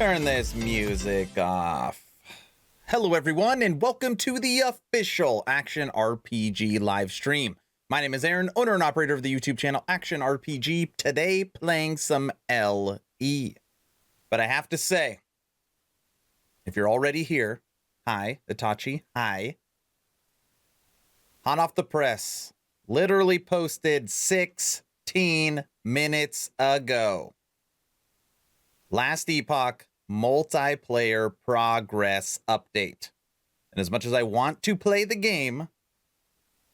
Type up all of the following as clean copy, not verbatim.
Turn this music off. Hello everyone, and welcome to the official Action RPG live stream. My name is Aaron, owner and operator of the YouTube channel Action RPG. Today playing some LE. But I have to say, if you're already here, hi, Itachi, hi. Hot off the press, literally posted 16 minutes ago. Last Epoch multiplayer progress update. And as much as I want to play the game,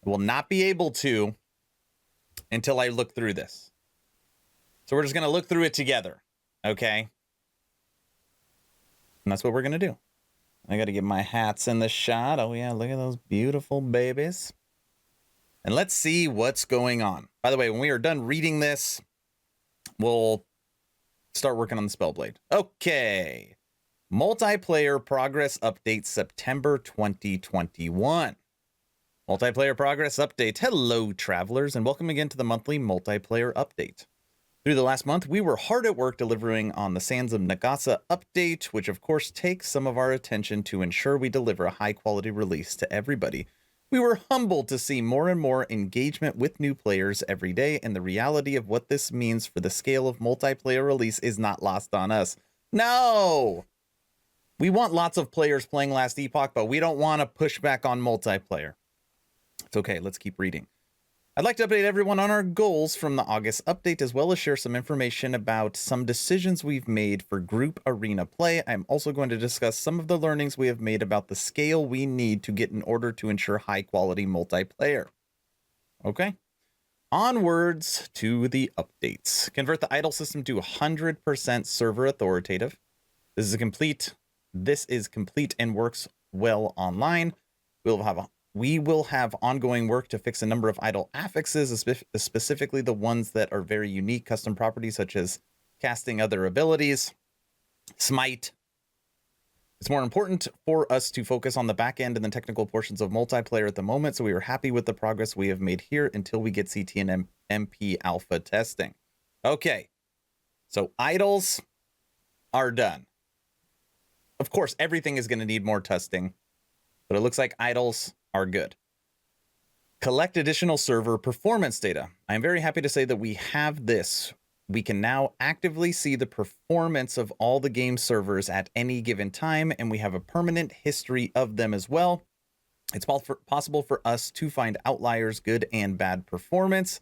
I will not be able to until I look through this. So we're just going to look through it together, okay? And that's what we're going to do. I got to get my hats in the shot. Oh yeah, look at those beautiful babies. And let's see what's going on. By the way, when we are done reading this, we'll start working on the Spellblade. Okay. Multiplayer progress update September 2021. Multiplayer progress update. Hello, travelers, and welcome again to the monthly multiplayer update. Through the last month, we were hard at work delivering on the Sands of Nagasa update, which of course takes some of our attention to ensure we deliver a high-quality release to everybody. We were humbled to see more and more engagement with new players every day, and the reality of what this means for the scale of multiplayer release is not lost on us. No! We want lots of players playing Last Epoch, but we don't want to push back on multiplayer. It's okay, let's keep reading. I'd like to update everyone on our goals from the August update, as well as share some information about some decisions we've made for group arena play. I'm also going to discuss some of the learnings we have made about the scale we need to get in order to ensure high quality multiplayer. Okay. Onwards to the updates. Convert the idle system to 100% server authoritative. This is complete and works well online. We will have ongoing work to fix a number of idle affixes, specifically the ones that are very unique custom properties, such as casting other abilities, smite. It's more important for us to focus on the back end and the technical portions of multiplayer at the moment, so we are happy with the progress we have made here until we get CT and MP alpha testing. Okay, so idols are done. Of course, everything is going to need more testing, but it looks like idols are good. Collect additional server performance data. I am very happy to say that we have this. We can now actively see the performance of all the game servers at any given time, and we have a permanent history of them as well. It's possible for us to find outliers, good and bad performance,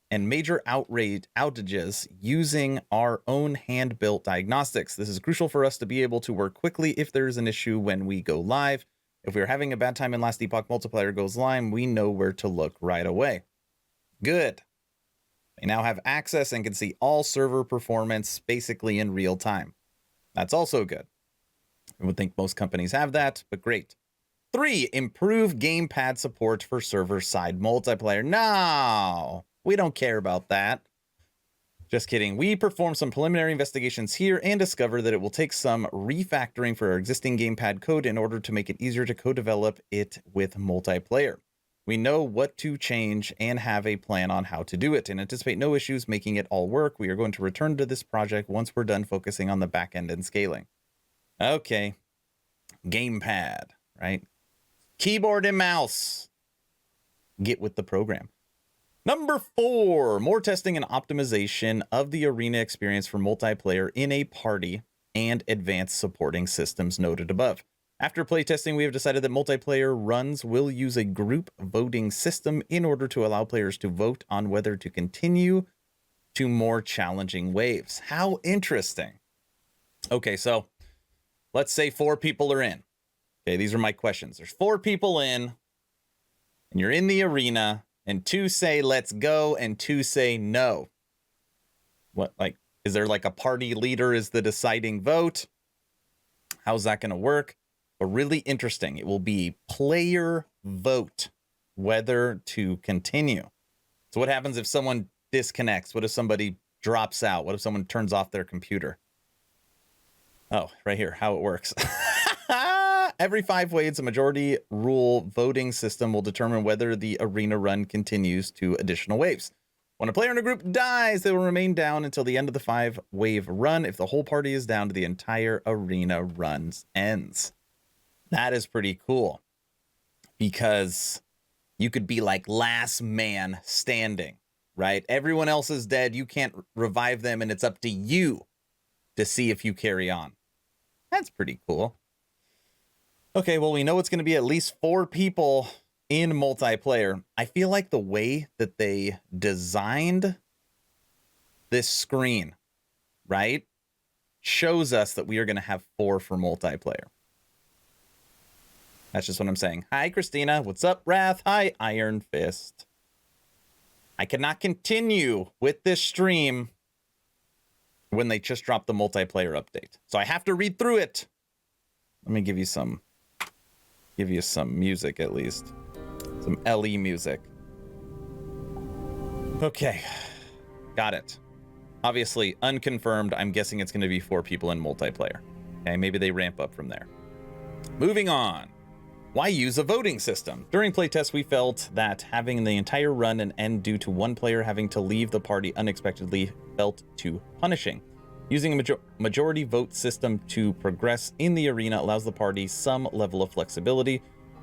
and major outages using our own hand-built diagnostics. This is crucial for us to be able to work quickly if there is an issue when we go live. If we're having a bad time in Last Epoch multiplayer goes live, we know where to look right away. Good. We now have access and can see all server performance basically in real time. That's also good. I would think most companies have that, but great. 3, improve gamepad support for server-side multiplayer. No, we don't care about that. Just kidding. We performed some preliminary investigations here and discovered that it will take some refactoring for our existing gamepad code in order to make it easier to co-develop it with multiplayer. We know what to change and have a plan on how to do it and anticipate no issues making it all work. We are going to return to this project once we're done focusing on the back end and scaling. Okay. Gamepad, right? Keyboard and mouse. Get with the program. Number 4, more testing and optimization of the arena experience for multiplayer in a party and advanced supporting systems noted above. After playtesting, we have decided that multiplayer runs will use a group voting system in order to allow players to vote on whether to continue to more challenging waves. How interesting. Okay, so let's say 4 people are in. Okay, these are my questions. There's 4 people in, and you're in the arena. And 2 say, let's go, and 2 say no. What, like, is there like a party leader is the deciding vote? How's that going to work? But really interesting. It will be player vote whether to continue. So what happens if someone disconnects? What if somebody drops out? What if someone turns off their computer? Oh, right here, how it works. Every 5 waves, a majority rule voting system will determine whether the arena run continues to additional waves. When a player in a group dies, they will remain down until the end of the 5-wave run. If the whole party is down, the entire arena runs ends. That is pretty cool, because you could be like last man standing, right? Everyone else is dead. You can't revive them, and it's up to you to see if you carry on. That's pretty cool. Okay, well, we know it's going to be at least 4 people in multiplayer. I feel like the way that they designed this screen, right, shows us that we are going to have 4 for multiplayer. That's just what I'm saying. Hi, Christina. What's up, Wrath? Hi, Iron Fist. I cannot continue with this stream when they just dropped the multiplayer update. So I have to read through it. Let me give you some music at least. Some LE music. Okay. Got it. Obviously, unconfirmed. I'm guessing it's going to be 4 people in multiplayer. Okay, maybe they ramp up from there. Moving on. Why use a voting system? During playtests, we felt that having the entire run and end due to one player having to leave the party unexpectedly felt too punishing. Using a majority vote system to progress in the arena allows the party some level of flexibility,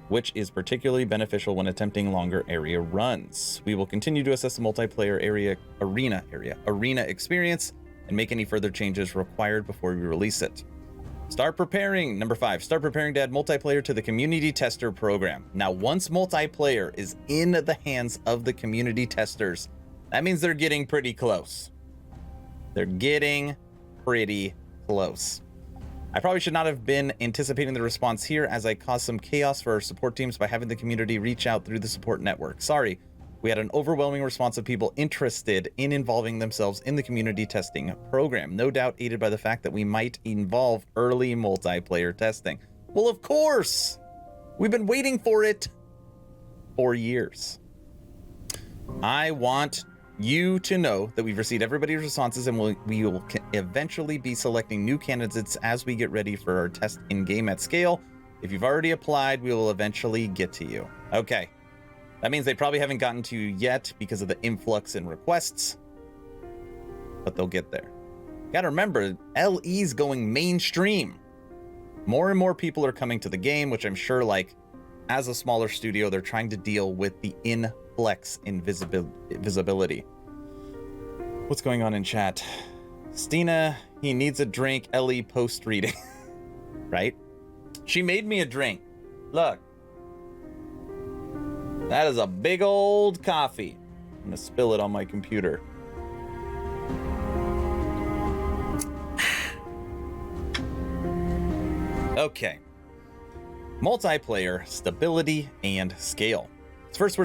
which is particularly beneficial when attempting longer area runs. We will continue to assess the multiplayer arena experience and make any further changes required before we release it. Start preparing. Number 5, start preparing to add multiplayer to the community tester program. Now, once multiplayer is in the hands of the community testers, that means they're getting pretty close. They're getting pretty close. I probably should not have been anticipating the response here, as I caused some chaos for our support teams by having the community reach out through the support network. Sorry. We had an overwhelming response of people interested in involving themselves in the community testing program, no doubt aided by the fact that we might involve early multiplayer testing. Well, of course! We've been waiting for it for years. I want you to know that we've received everybody's responses, and we will eventually be selecting new candidates as we get ready for our test in-game at scale. If you've already applied, we will eventually get to you. Okay. That means they probably haven't gotten to you yet because of the influx in requests, but they'll get there. You gotta remember, LE's going mainstream. More and more people are coming to the game, which I'm sure, like, as a smaller studio, they're trying to deal with the influx in visibility. What's going on in chat? Stina, he needs a drink. LE post-reading. Right? She made me a drink. Look. That is a big old coffee. I'm gonna spill it on my computer. Okay. Multiplayer stability and scale. It's first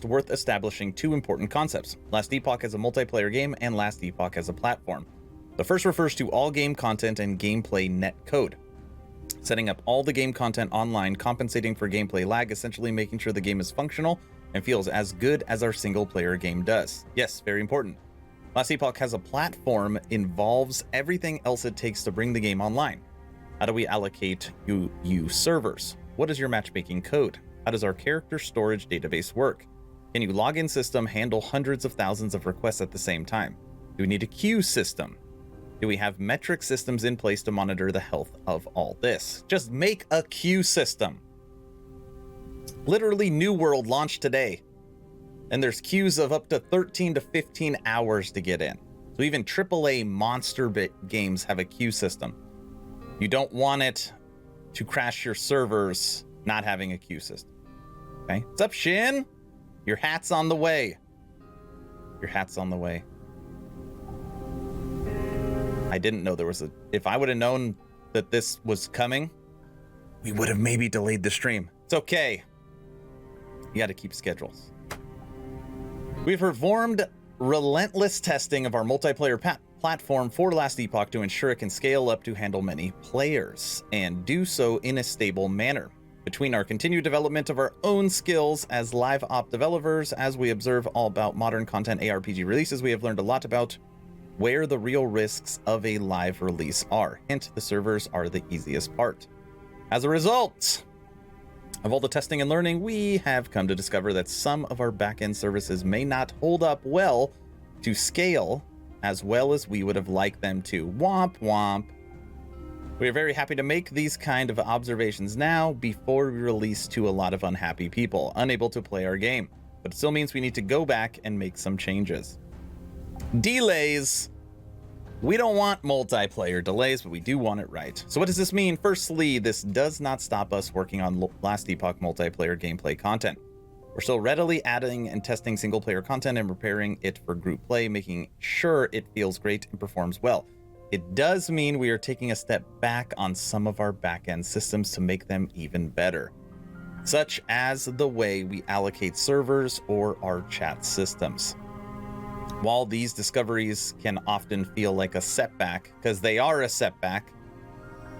worth establishing 2 important concepts. Last Epoch as a multiplayer game and Last Epoch as a platform. The first refers to all game content and gameplay net code. Setting up all the game content online, compensating for gameplay lag, essentially making sure the game is functional and feels as good as our single-player game does. Yes, very important. Last Epoch has a platform, involves everything else it takes to bring the game online. How do we allocate you servers? What is your matchmaking code? How does our character storage database work? Can you login system handle hundreds of thousands of requests at the same time? Do we need a queue system? Do we have metric systems in place to monitor the health of all this? Just make a queue system. Literally, New World launched today, and there's queues of up to 13 to 15 hours to get in. So even AAA monster games have a queue system. You don't want it to crash your servers not having a queue system. Okay? What's up, Shin? Your hat's on the way. Your hat's on the way. I didn't know there was a... If I would have known that this was coming, we would have maybe delayed the stream. It's okay. You got to keep schedules. We've performed relentless testing of our multiplayer platform for Last Epoch to ensure it can scale up to handle many players and do so in a stable manner. Between our continued development of our own skills as live op developers, as we observe all about modern content ARPG releases, we have learned a lot about where the real risks of a live release are. Hint, the servers are the easiest part. As a result Of all the testing and learning, we have come to discover that some of our backend services may not hold up well to scale as well as we would have liked them to. Womp womp. We are very happy to make these kind of observations now before we release to a lot of unhappy people, unable to play our game. But it still means we need to go back and make some changes. Delays. We don't want multiplayer delays, but we do want it right. So what does this mean? Firstly, this does not stop us working on Last Epoch multiplayer gameplay content. We're still readily adding and testing single player content and preparing it for group play, making sure it feels great and performs well. It does mean we are taking a step back on some of our backend systems to make them even better, such as the way we allocate servers or our chat systems. While these discoveries can often feel like a setback, because they are a setback,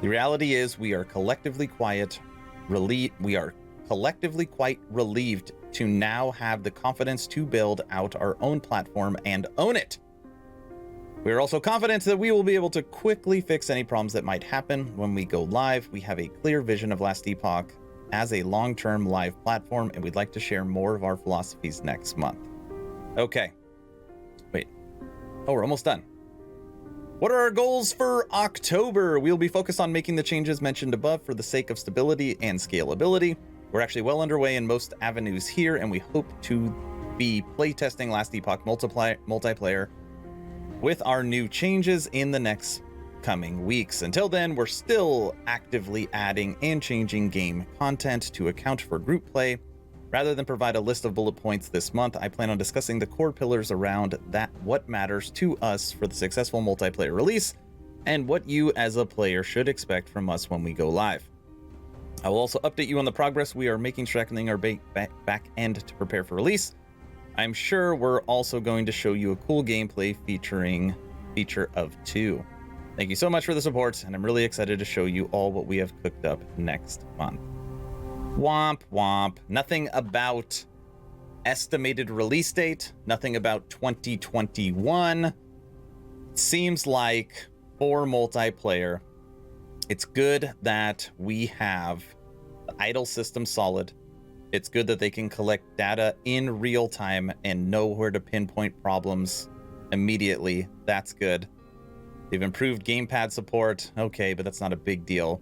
the reality is we are collectively quite relieved to now have the confidence to build out our own platform and own it. We are also confident that we will be able to quickly fix any problems that might happen when we go live. We have a clear vision of Last Epoch as a long-term live platform, and we'd like to share more of our philosophies next month. Okay. Wait. Oh, we're almost done. What are our goals for October? We'll be focused on making the changes mentioned above for the sake of stability and scalability. We're actually well underway in most avenues here, and we hope to be playtesting Last Epoch multiplayer with our new changes in the next coming weeks. Until then, we're still actively adding and changing game content to account for group play. Rather than provide a list of bullet points this month, I plan on discussing the core pillars around that, what matters to us for the successful multiplayer release, and what you as a player should expect from us when we go live. I will also update you on the progress we are making strengthening our back end to prepare for release. I'm sure we're also going to show you a cool gameplay feature of 2. Thank you so much for the support, and I'm really excited to show you all what we have cooked up next month. Womp womp. Nothing about estimated release date, nothing about 2021. Seems like for multiplayer, it's good that we have the idle system solid. It's good that they can collect data in real time and know where to pinpoint problems immediately. That's good. They've improved gamepad support. Okay, but that's not a big deal.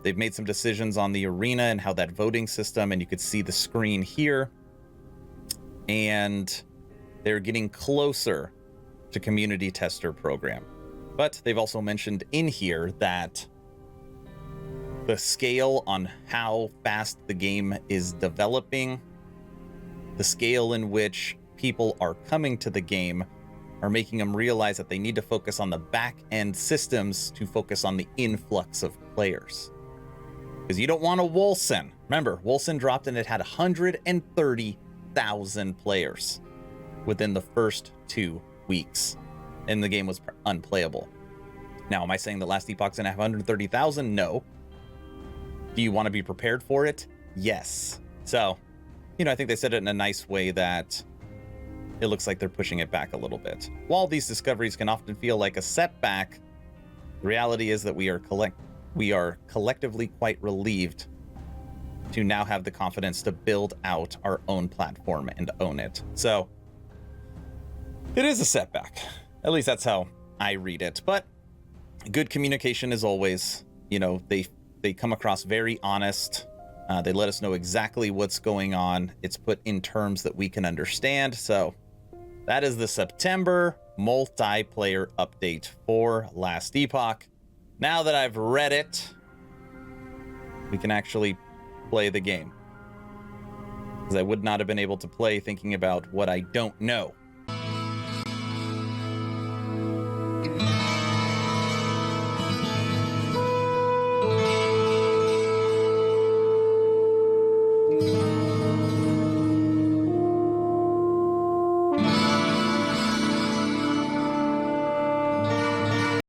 They've made some decisions on the arena and how that voting system, and you could see the screen here. And they're getting closer to community tester program. But they've also mentioned in here that the scale on how fast the game is developing, the scale in which people are coming to the game, are making them realize that they need to focus on the back end systems to focus on the influx of players. Because you don't want a Wolcen. Remember, Wolcen dropped and it had 130,000 players within the first 2 weeks, and the game was unplayable. Now, am I saying that Last Epoch's gonna have 130,000? No. Do you want to be prepared for it? Yes. So, I think they said it in a nice way that it looks like they're pushing it back a little bit. While these discoveries can often feel like a setback, the reality is that we are collectively quite relieved to now have the confidence to build out our own platform and own it. So, it is a setback. At least that's how I read it. But good communication as always. They come across very honest. They let us know exactly what's going on. It's put in terms that we can understand. So that is the September multiplayer update for Last Epoch. Now that I've read it, we can actually play the game. Because I would not have been able to play thinking about what I don't know.